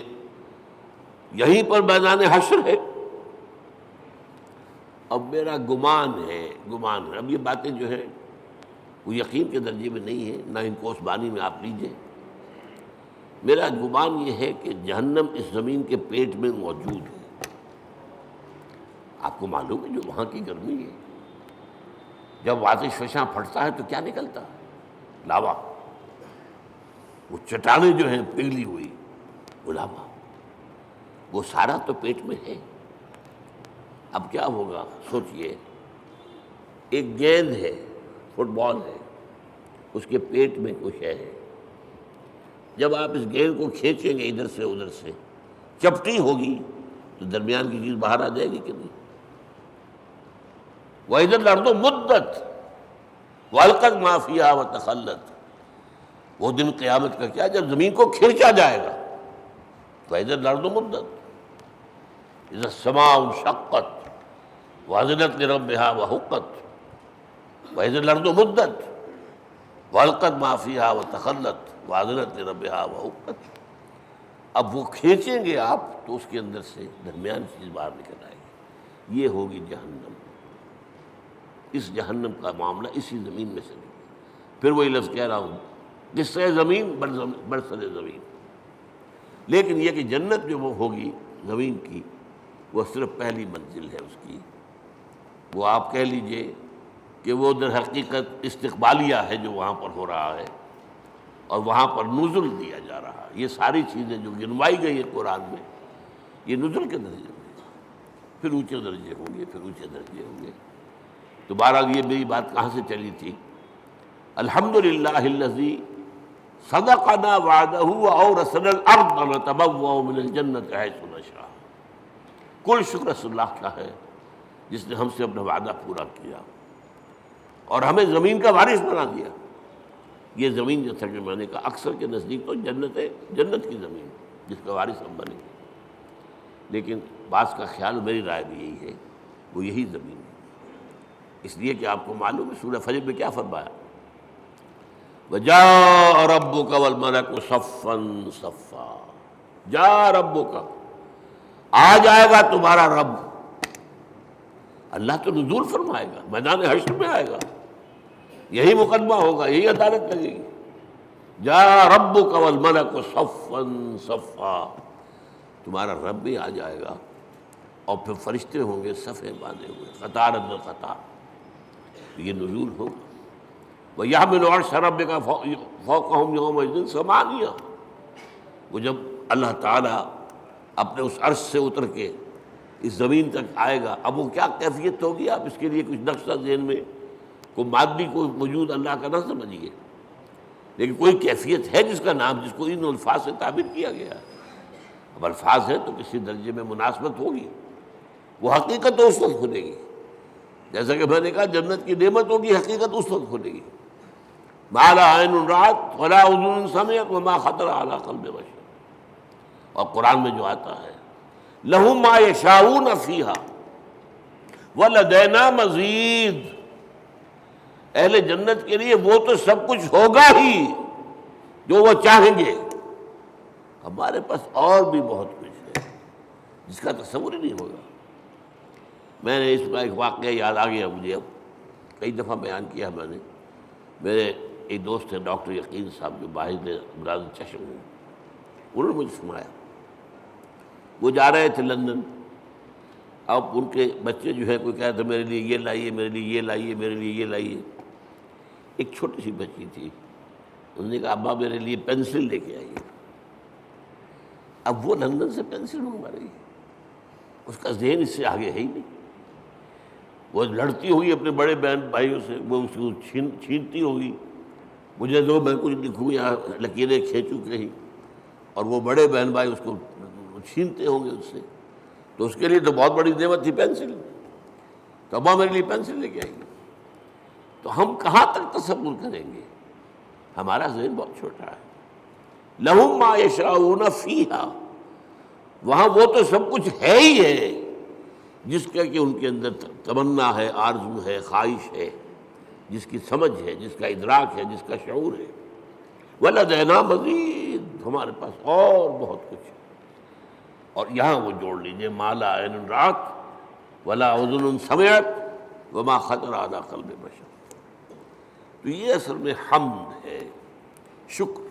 یہیں پر میدان حشر ہے۔ اب میرا گمان ہے، اب یہ باتیں جو ہیں وہ یقین کے درجے میں نہیں ہے، نہ ان کو اس بانی میں آپ لیجئے۔ میرا گمان یہ ہے کہ جہنم اس زمین کے پیٹ میں موجود ہے۔ آپ کو معلوم ہے جو وہاں کی گرمی ہے، جب آتش فشاں پھٹتا ہے تو کیا نکلتا ہے؟ لاوا۔ وہ چٹانیں جو ہیں پگھلی ہوئی، وہ لاوا، وہ سارا تو پیٹ میں ہے۔ اب کیا ہوگا سوچئے، ایک گیند ہے، فٹ بال ہے، اس کے پیٹ میں کچھ ہے۔ جب آپ اس گیند کو کھینچیں گے ادھر سے ادھر سے، چپٹی ہوگی تو درمیان کی چیز باہر آ جائے گی کہ نہیں؟ وَإِذَا الْأَرْضُ مُدَّتْ وَأَلْقَتْ مَا فِيهَا وَتَخَلَّتْ۔ وہ دن قیامت کا کیا جب زمین کو کھینچا جائے گا۔ وَإِذَا الْأَرْضُ مُدَّتْ إِذَا السَّمَاءُ انشَقَّتْ وَأَذِنَتْ لِرَبِّهَا وَحُقَّتْ وَإِذَا الْأَرْضُ مُدَّتْ وَأَلْقَتْ مَا فِيهَا وَتَخَلَّتْ وَأَذِنَتْ لِرَبِّهَا وَحُقَّتْ۔ اب وہ کھینچیں گے آپ تو اس کے اندر سے درمیان چیز باہر نکل آئے گی، یہ ہوگی جہنم۔ اس جہنم کا معاملہ اسی زمین میں سے نہیں۔ پھر وہی لفظ کہہ رہا ہوں، قصہ زمین برسر زمین۔ لیکن یہ کہ جنت جو وہ ہوگی زمین کی، وہ صرف پہلی منزل ہے اس کی۔ وہ آپ کہہ لیجئے کہ وہ در حقیقت استقبالیہ ہے جو وہاں پر ہو رہا ہے، اور وہاں پر نزل دیا جا رہا ہے۔ یہ ساری چیزیں جو گنوائی گئی ہیں قرآن میں، یہ نزل کے درجے میں، پھر اونچے درجے ہوں گے، پھر اونچے درجے ہوں گے۔ تو بہرحال یہ میری بات کہاں سے چلی تھی؟ الحمدللہ الذی صدقنا وعدہ واورثنا الارض نتبوأ من الجنۃ حیث نشاء۔ کل شکر اس اللہ کا ہے جس نے ہم سے اپنا وعدہ پورا کیا اور ہمیں زمین کا وارث بنا دیا۔ یہ زمین جو تھا کہ میں نے کہا اکثر کے نزدیک تو جنت ہے، جنت کی زمین جس کا وارث ہم بنے، لیکن بعض کا خیال، میری رائے بھی یہی ہے، وہ یہی زمین ہے، اس لیے کہ آپ کو معلوم ہے سورہ فجر میں کیا فرمایا؟ وَجَاءَ رَبُّكَ وَالْمَلَكُ صَفًّا صَفًّا۔ جاء ربک، آ جائے گا تمہارا رب۔ اللہ تو نزول فرمائے گا، میدان حشر میں آئے گا، یہی مقدمہ ہوگا، یہی عدالت لگے گی۔ جاء ربک والملک صفًا صفًا، تمہارا رب بھی آ جائے گا اور پھر فرشتے ہوں گے صفیں باندھے ہوئے، قطار اندر قطار، یہ نزول ہوگا۔ وَيَحْمِلُ عَرْشَ رَبِّكَ فَوْقَهُمْ يَوْمَئِذٍ ثَمَانِيَةٌ۔ وہ جب اللہ تعالیٰ اپنے اس عرش سے اتر کے اس زمین تک آئے گا، اب وہ کیا کیفیت ہوگی، آپ اس کے لیے کچھ نقشہ ذہن میں، کوئی مادی کوئی وجود اللہ کا نہ سمجھیے، لیکن کوئی کیفیت ہے جس کا نام، جس کو ان الفاظ سے تعبیر کیا گیا ہے۔ اب الفاظ ہیں تو کسی درجے میں مناسبت ہوگی، وہ حقیقت تو اس وقت کھلے گی، جیسا کہ میں نے کہا جنت کی نعمت ہوگی، حقیقت اس وقت کھلے گی۔ ما لا عین رأت ولا اذن سمعت وما خطر علی قلب بشر۔ اور قرآن میں جو آتا ہے لہم ما یشاؤون فیہا ولدینا مزید، اہل جنت کے لیے وہ تو سب کچھ ہوگا ہی جو وہ چاہیں گے، ہمارے پاس اور بھی بہت کچھ ہے جس کا تصور ہی نہیں ہوگا۔ میں نے اس کا ایک واقعہ یاد آ گیا مجھے، اب کئی دفعہ بیان کیا میں نے۔ میرے ایک دوست ہیں ڈاکٹر یقین صاحب جو باہر امراض چشم ہیں، انہوں نے مجھے سنایا، وہ جا رہے تھے لندن، اب ان کے بچے جو ہے کوئی کہہ رہا تھا میرے لیے یہ لائیے، میرے لیے یہ لائیے، میرے لیے یہ لائیے۔ ایک چھوٹی سی بچی تھی، انہوں نے کہا ابا میرے لیے پینسل لے کے آئیے۔ اب وہ لندن سے پینسل منگوا رہی ہے، اس کا ذہن اس سے آگے ہے ہی نہیں، وہ لڑتی ہوئی اپنے بڑے بہن بھائیوں سے، وہ اس کو چھینتی ہوگی، مجھے دو میں کچھ لکھوں یا لکیریں کھینچوں کہیں، اور وہ بڑے بہن بھائی اس کو چھینتے ہوں گے اس سے، تو اس کے لیے تو بہت بڑی نعمت تھی پینسل، تو ابا میرے لیے پینسل لے کے آئیں گے۔ تو ہم کہاں تک تصور کریں گے؟ ہمارا ذہن بہت چھوٹا ہے۔ لہم ما یشاؤون فیہا، وہاں وہ تو سب کچھ ہے ہی ہے جس کا کہ ان کے اندر تمنا ہے، آرزو ہے، خواہش ہے، جس کی سمجھ ہے، جس کا ادراک ہے، جس کا شعور ہے۔ وَلَدَيْنَا مَزِيدٌ، ہمارے پاس اور بہت کچھ ہے۔ اور یہاں وہ جوڑ لیجئے ما لا عین رأت ولا اذن سمعت وما خطر علی قلب بشر۔ تو یہ اصل میں حمد ہے، شکر۔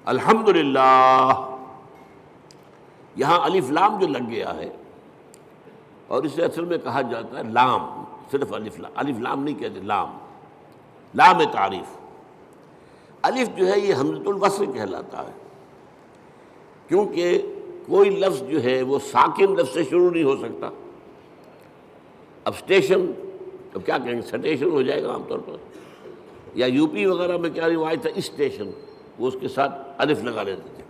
الحمدللہ، یہاں الف لام جو لگ گیا ہے، اور اسے اصل میں کہا جاتا ہے لام، صرف الف لام نہیں کہتے، لام تعریف۔ الف جو ہے یہ حمزۃ الوصل کہلاتا ہے، کیونکہ کوئی لفظ جو ہے وہ ساکن لفظ سے شروع نہیں ہو سکتا۔ اب اسٹیشن، اب کیا کہیں گے، سٹیشن ہو جائے گا عام طور پر، یا یو پی وغیرہ میں کیا روایت تھا، اسٹیشن، وہ اس کے ساتھ الف لگا لیتے تھے۔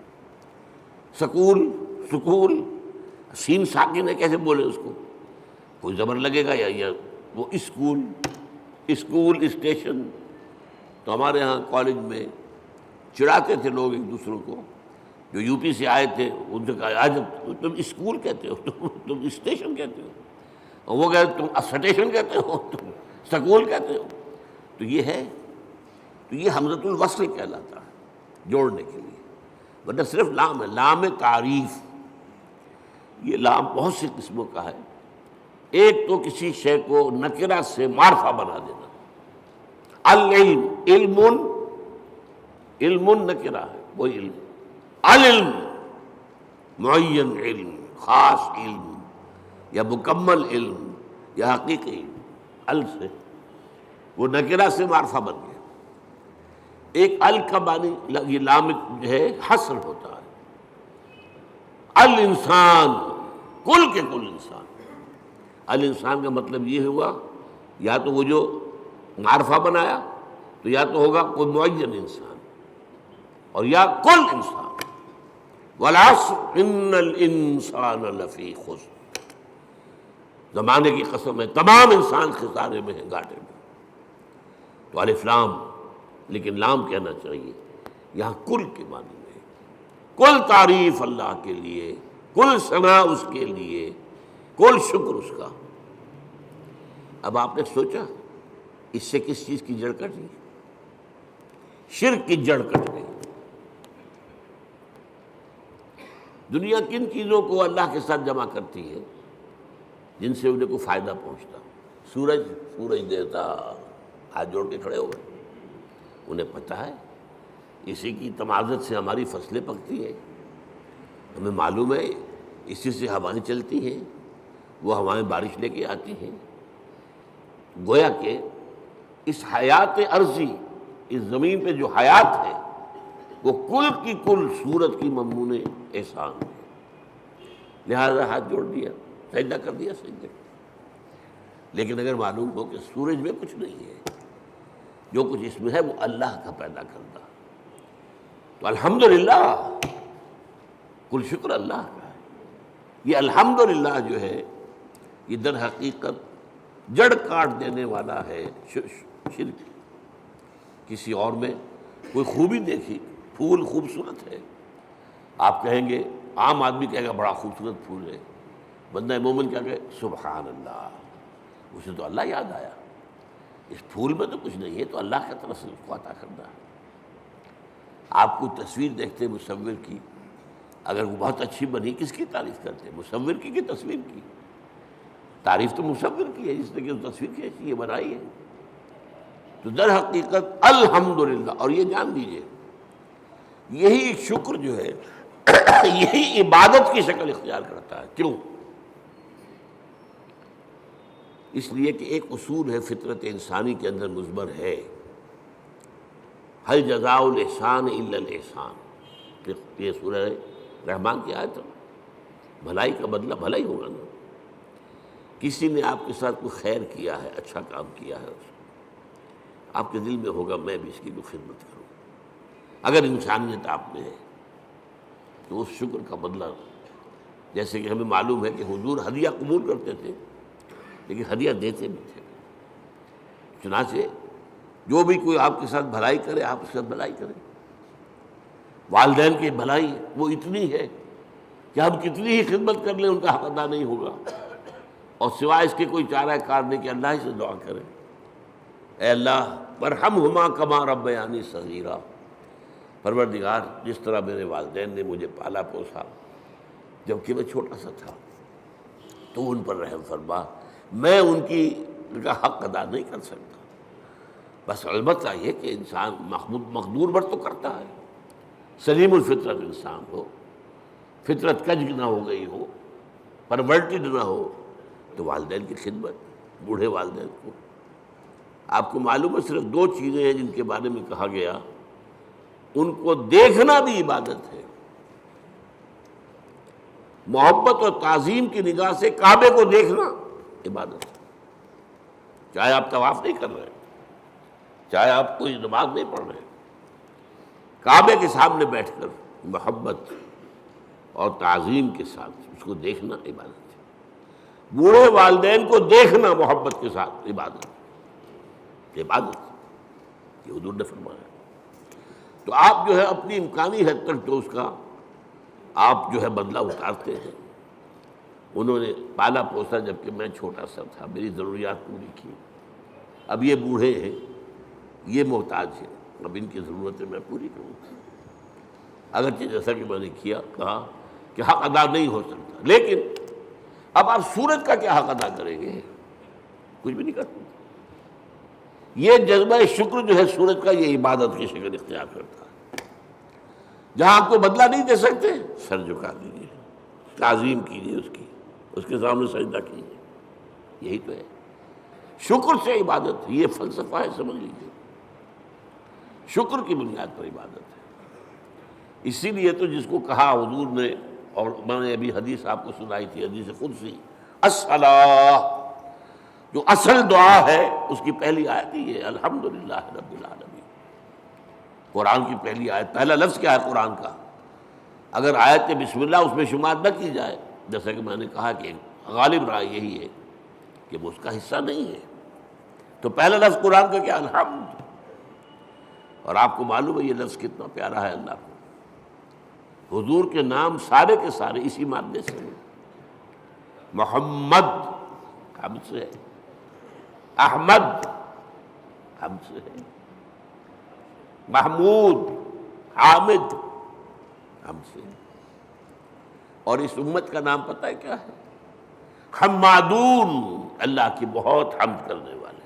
سکول، سین ساکن ہے، کیسے بولے اس کو، کوئی زبر لگے گا یا وہ اسکول اسٹیشن۔ تو ہمارے ہاں کالج میں چڑھاتے تھے لوگ ایک دوسروں کو، جو یو پی سے آئے تھے، ان سے کہا آج تم اسکول کہتے ہو، تم اسٹیشن کہتے ہو، اور وہ کہتے تم سٹیشن کہتے ہو، تم سکول کہتے ہو۔ تو یہ ہے، تو یہ حمزۃ الوصل کہلاتا ہے، جوڑنے کے لیے، ورنہ صرف لام ہے، لام تعریف۔ یہ لام بہت سی قسموں کا ہے۔ ایک تو کسی شے کو نکرہ سے معرفہ بنا دینا، العلم، علم نکرہ ہے، وہی علم، العلم معین علم، خاص علم، یا مکمل علم، یا حقیقی علم، ال سے وہ نکرہ سے معرفہ بن گیا۔ ایک ال کا معنی یہ لام جو ہے حصر ہوتا ہے، الانسان کل کے کل انسان۔ الانسان کا مطلب یہ ہوا یا تو وہ جو معرفہ بنایا تو یا تو ہوگا کوئی معین انسان اور یا کل انسان۔ والعصر ان الانسان لفی خسر، زمانے کی قسم ہے تمام انسان خسارے میں ہیں، گھاٹے میں۔ تو الف لام، لیکن لام کہنا چاہیے یہاں کل کے معنی میں، کل تعریف اللہ کے لیے، کل ثنا اس کے لیے، کل شکر اس کا۔ اب آپ نے سوچا اس سے کس چیز کی جڑ کٹ گئی؟ شرک کی جڑ کٹ گئی۔ دنیا کن چیزوں کو اللہ کے ساتھ جمع کرتی ہے جن سے انہیں کوئی فائدہ پہنچتا؟ سورج دیوتا ہاتھ جوڑ کے کھڑے ہو گئے، انہیں پتہ ہے اسی کی تمازت سے ہماری فصلیں پکتی ہیں، ہمیں معلوم ہے اسی سے ہوائیں چلتی ہیں، وہ ہوائیں بارش لے کے آتی ہیں۔ گویا کہ اس حیات عرضی، اس زمین پہ جو حیات ہے وہ کل کی کل صورت کی مضمون احسان ہے، لہذا ہاتھ جوڑ دیا، سجدہ کر دیا سجدے۔ لیکن اگر معلوم ہو کہ سورج میں کچھ نہیں ہے، جو کچھ اس میں ہے وہ اللہ کا پیدا کرتا، تو الحمدللہ، کل شکر اللہ کا ہے۔ یہ الحمدللہ جو ہے یہ در حقیقت جڑ کاٹ دینے والا ہے شرک۔ کسی اور میں کوئی خوبی دیکھی، پھول خوبصورت ہے، آپ کہیں گے، عام آدمی کہے گا بڑا خوبصورت پھول ہے، بندہ مومن کیا کہے سبحان اللہ، اسے تو اللہ یاد آیا، اس پھول میں تو کچھ نہیں ہے، تو اللہ کی طرف سے اس کو عطا کرنا ہے۔ آپ کو تصویر دیکھتے مصور کی، اگر وہ بہت اچھی بنی کس کی تعریف کرتے؟ مصور کی تصویر کی؟ تعریف تو مصور کی ہے جس نے کہ تصویر کھینچی ہے، بنائی ہے۔ تو در حقیقت الحمدللہ، اور یہ جان لیجئے یہی شکر جو ہے یہی عبادت کی شکل اختیار کرتا ہے۔ کیوں؟ اس لیے کہ ایک اصول ہے فطرت انسانی کے اندر مضمر ہے، هل جزاء الاحسان الا الاحسان۔ یہ سورہ رحمان کی آیت ہے، بھلائی کا بدلہ بھلا ہی ہوگا نا۔ کسی نے آپ کے ساتھ کوئی خیر کیا ہے، اچھا کام کیا ہے، آپ کے دل میں ہوگا میں بھی اس کی کوئی خدمت کروں۔ اگر انسانیت آپ میں ہے تو اس شکر کا بدلہ، جیسے کہ ہمیں معلوم ہے کہ حضور ہدیہ قبول کرتے تھے لیکن ہدیہ دیتے بھی تھے۔ چنانچہ جو بھی کوئی آپ کے ساتھ بھلائی کرے آپ اس کے ساتھ بھلائی کریں۔ والدین کی بھلائی وہ اتنی ہے کہ ہم کتنی ہی خدمت کر لیں ان کا حق ادا نہیں ہوگا، اور سوائے اس کے کوئی چارہ کار نہیں کہ اللہ ہی سے دعا کریں، اے اللہ ورحمہما کما ربیانی صغیرا، پروردگار جس طرح میرے والدین نے مجھے پالا پوسا جبکہ میں چھوٹا سا تھا، تو ان پر رحم فرما، میں ان کا حق ادا نہیں کر سکتا۔ بس البتہ یہ کہ انسان مقدور بر تو کرتا ہے، سلیم الفطرت انسان ہو، فطرت کج نہ ہو گئی ہو، پرورٹڈ نہ ہو، تو والدین کی خدمت، بوڑھے والدین کو۔ آپ کو معلوم ہے صرف دو چیزیں ہیں جن کے بارے میں کہا گیا ان کو دیکھنا بھی عبادت ہے۔ محبت اور تعظیم کی نگاہ سے کعبے کو دیکھنا عبادت ہے، چاہے آپ طواف نہیں کر رہے، چاہے آپ کوئی نماز نہیں پڑھ رہے، کعبے کے سامنے بیٹھ کر محبت اور تعظیم کے ساتھ اس کو دیکھنا عبادت ہے۔ بوڑھے والدین کو دیکھنا محبت کے ساتھ عبادت، یہ حضور نے فرمایا۔ تو آپ جو ہے اپنی امکانی حد تک تو اس کا آپ جو ہے بدلہ اتارتے ہیں۔ انہوں نے پالا پوسا جبکہ میں چھوٹا سا تھا، میری ضروریات پوری کی، اب یہ بوڑھے ہیں، یہ محتاج ہیں، اب ان کی ضرورتیں میں پوری کروں گا۔ اگرچہ جیسا کہ میں نے کہا کہ حق ادا نہیں ہو سکتا، لیکن اب آپ سورج کا کیا حق ادا کریں گے؟ کچھ بھی نہیں کر سکتے۔ یہ جذبہ شکر جو ہے سورج کا، یہ عبادت کی شکل اختیار کرتا ہے۔ جہاں آپ کو بدلہ نہیں دے سکتے سر جھکا دیجیے، تعظیم کیجیے اس کی، اس کے سامنے سجدہ کیجیے، یہی تو ہے۔ شکر سے عبادت ہے، یہ فلسفہ ہے، سمجھ لیجیے، شکر کی بنیاد پر عبادت ہے۔ اسی لیے تو جس کو کہا حضور نے، اور میں نے ابھی حدیث آپ کو سنائی تھی، حدیث قدسی، الصلاۃ، جو اصل دعا ہے اس کی پہلی آیت ہی ہے الحمدللہ رب العالمین۔ قرآن کی پہلی آیت، پہلا لفظ کیا ہے قرآن کا؟ اگر آیت بسم اللہ اس میں شمار نہ کی جائے، جیسا کہ میں نے کہا کہ غالب رائے یہی ہے کہ وہ اس کا حصہ نہیں ہے، تو پہلا لفظ قرآن کا کیا؟ الحمد۔ اور آپ کو معلوم ہے یہ لفظ کتنا پیارا ہے اللہ کو۔ حضور کے نام سارے کے سارے اسی مادے سے ہیں۔ محمد حمد سے ہے، احمد حمد سے ہے، محمود حامد حمد سے ہے۔ اور اس امت کا نام پتہ ہے کیا ہے؟ حمادون، اللہ کی بہت حمد کرنے والے۔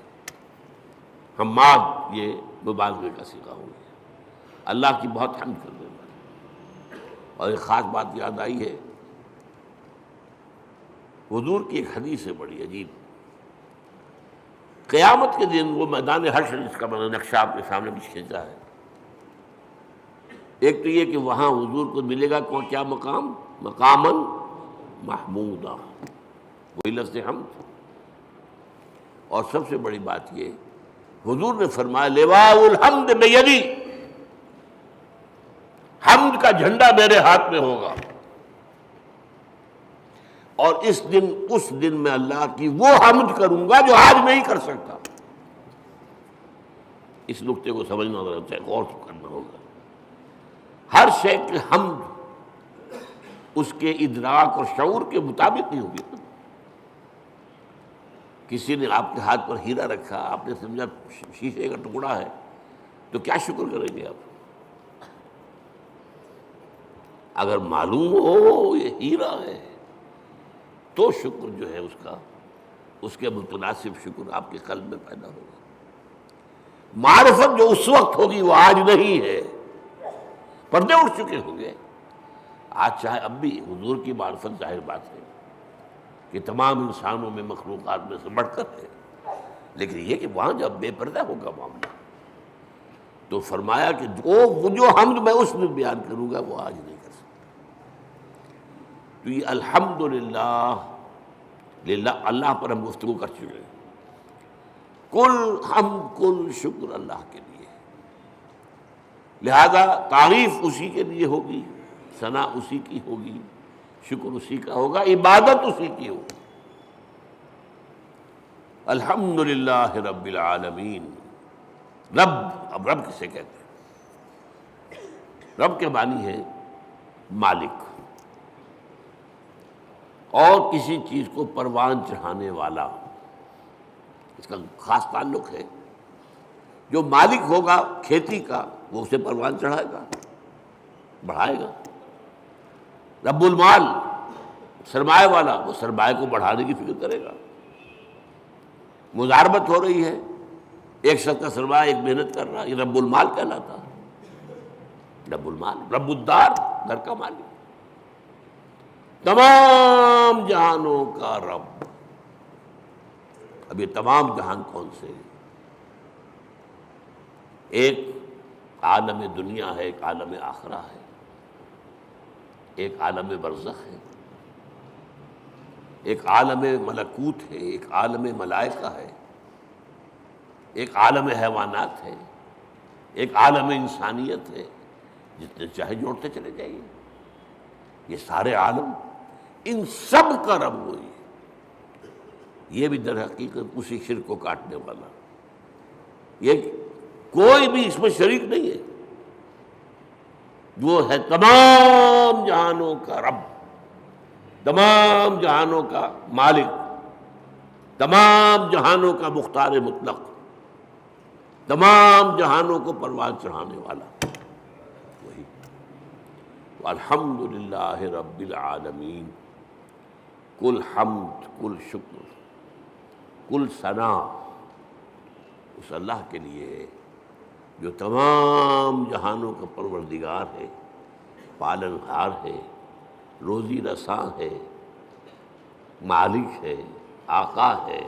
حماد یہ مبالغے کا صیغہ ہو گیا، اللہ کی بہت حمد کرنے والے۔ اور ایک خاص بات یاد آئی ہے، حضور کی ایک حدیث ہے بڑی عجیب۔ قیامت کے دن وہ میدان حشر، جس کا میں نے نقشہ آپ کے سامنے بھی کھینچا ہے، ایک تو یہ کہ وہاں حضور کو ملے گا کیا مقام؟ مقاماً محمودا، وہی لفظ حمد۔ اور سب سے بڑی بات یہ، حضور نے فرمایا لواء الحمد بیدی، حمد کا جھنڈا میرے ہاتھ میں ہوگا، اور اس دن میں اللہ کی وہ حمد کروں گا جو آج نہیں کر سکتا۔ اس نقطے کو سمجھنا ضرورت ہے، غور کرنا ہوگا۔ ہر شے کی حمد اس کے ادراک اور شعور کے مطابق نہیں ہوگی۔ کسی نے آپ کے ہاتھ پر ہیرا رکھا، آپ نے سمجھا شیشے کا ٹکڑا ہے، تو کیا شکر کریں گے آپ؟ اگر معلوم ہو یہ ہیرا ہے تو شکر جو ہے اس کے متناسب شکر آپ کے قلب میں پیدا ہوگا۔ معرفت جو اس وقت ہوگی وہ آج نہیں ہے، پردے اٹھ چکے ہوں گے۔ آج چاہے اب بھی حضور کی معرفت ظاہر بات ہے کہ تمام انسانوں میں، مخلوقات میں سے بڑھ کر ہے، لیکن یہ کہ وہاں جب بے پردہ ہوگا معاملہ، تو فرمایا کہ وہ جو حمد میں اس میں بیان کروں گا وہ آج نہیں کر سکتا۔ تو یہ الحمدللہ، اللہ پر ہم گفتگو کر چکے ہیں۔ کل حمد کل شکر اللہ کے لیے، لہذا تعریف اسی کے لیے ہوگی، ثنا اسی کی ہوگی، شکر اسی کا ہوگا، عبادت اسی کی ہوگی۔ الحمدللہ رب العالمین۔ رب، اب رب کسے کہتے ہیں؟ رب کے معنی ہے مالک، اور کسی چیز کو پروان چڑھانے والا، اس کا خاص تعلق ہے۔ جو مالک ہوگا کھیتی کا وہ اسے پروان چڑھائے گا، بڑھائے گا۔ رب المال، سرمایہ والا، وہ سرمایہ کو بڑھانے کی فکر کرے گا۔ مضاربت ہو رہی ہے، ایک شخص کا سرمایہ ایک محنت کر رہا ہے، یہ رب المال کہلاتا ہے۔ رب المال، رب الدار، گھر کا مالک، تمام جہانوں کا رب۔ اب یہ تمام جہان کون سے ہیں؟ ایک عالم دنیا ہے، ایک عالم آخرہ ہے، ایک عالم برزخ ہے، ایک عالم ملکوت ہے، ایک عالم ملائکہ ہے، ایک عالم حیوانات ہے، ایک عالم انسانیت ہے۔ جتنے چاہے جوڑتے چلے جائیے، یہ سارے عالم، ان سب کا رب وہی ہے۔ یہ بھی در حقیقت اسی شرک کو کاٹنے والا، یہ کوئی بھی اس میں شریک نہیں ہے، وہ ہے تمام جہانوں کا رب، تمام جہانوں کا مالک، تمام جہانوں کا مختار مطلق، تمام جہانوں کو پروان چڑھانے والا وہی۔ الحمدللہ رب العالمین، کل حمد کل شکر کل ثنا اس اللہ کے لیے ہے جو تمام جہانوں کا پروردگار ہے، پالنہار ہے، روزی رساں ہے، مالک ہے، آقا ہے،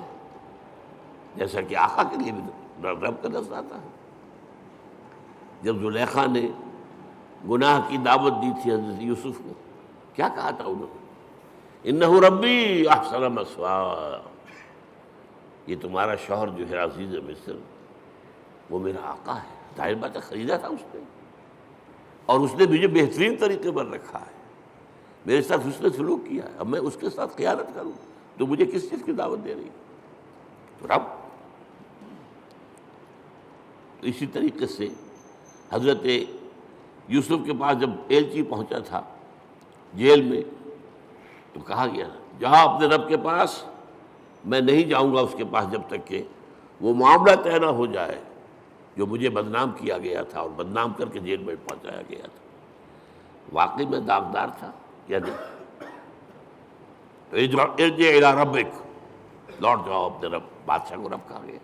جیسا کہ آقا کے لیے بھی رب کا لفظ آتا ہے۔ جب زلیخا نے گناہ کی دعوت دی تھی حضرت یوسف کو، کیا کہا تھا انہوں نے؟ انہ ربی احسن مثوایا، یہ تمہارا شوہر جو ہے عزیز مصر وہ میرا آقا ہے، ظاہر بات ہے خریدا تھا اس نے، اور اس نے مجھے بہترین طریقے پر رکھا ہے، میرے ساتھ اس نے سلوک کیا ہے، اب میں اس کے ساتھ خیانت کروں تو مجھے کس چیز کی دعوت دے رہی ہے؟ تو رب۔ تو اسی طریقے سے حضرت یوسف کے پاس جب ایلچی پہنچا تھا جیل میں، تو کہا گیا جہاں اپنے رب کے پاس، میں نہیں جاؤں گا اس کے پاس جب تک کہ وہ معاملہ طے نہ ہو جائے جو مجھے بدنام کیا گیا تھا اور بدنام کر کے جیل میں پہنچایا گیا تھا۔ واقعی میں داغدار تھا یا نہیں؟ ارجع الی ربک، لوٹ جاؤ اپنے رب، بادشاہ کو رب کہا گیا۔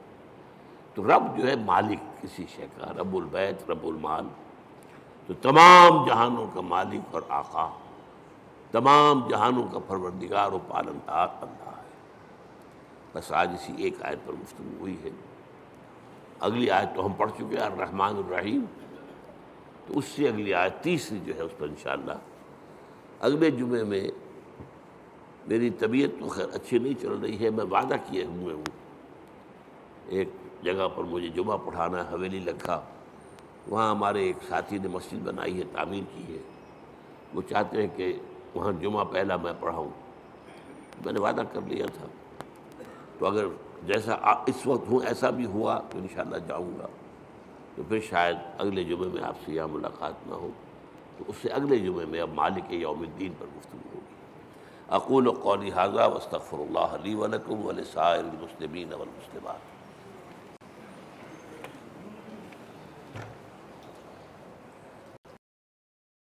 تو رب جو ہے مالک کسی شے کا، رب البیت رب المال، تو تمام جہانوں کا مالک اور آقا، تمام جہانوں کا پروردگار و پالنہار اللہ ہے۔ بس آج اسی ایک آیت پر گفتگو ہوئی ہے، اگلی آیت تو ہم پڑھ چکے ہیں الرحمن الرحیم، تو اس سے اگلی آیت تیسری جو ہے اس پر انشاءاللہ اگلے جمعے میں، میری طبیعت تو خیر اچھی نہیں چل رہی ہے، میں وعدہ کیے ہوئے ہوں ایک جگہ پر مجھے جمعہ پڑھانا ہے، حویلی لکھا، وہاں ہمارے ایک ساتھی نے مسجد بنائی ہے، تعمیر کی ہے، وہ چاہتے ہیں کہ وہاں جمعہ پہلا میں پڑھاؤں، میں نے وعدہ کر لیا تھا، تو اگر جیسا اس وقت ہوں ایسا بھی ہوا تو انشاءاللہ جاؤں گا، تو پھر شاید اگلے جمعے میں آپ سے یہاں ملاقات نہ ہو، تو اس سے اگلے جمعے میں اب مالک یوم الدین پر گفتگو ہوگی۔ اقول قولی ھذا واستغفر اللہ لی ولکم ولسائر المسلمین والمسلمات۔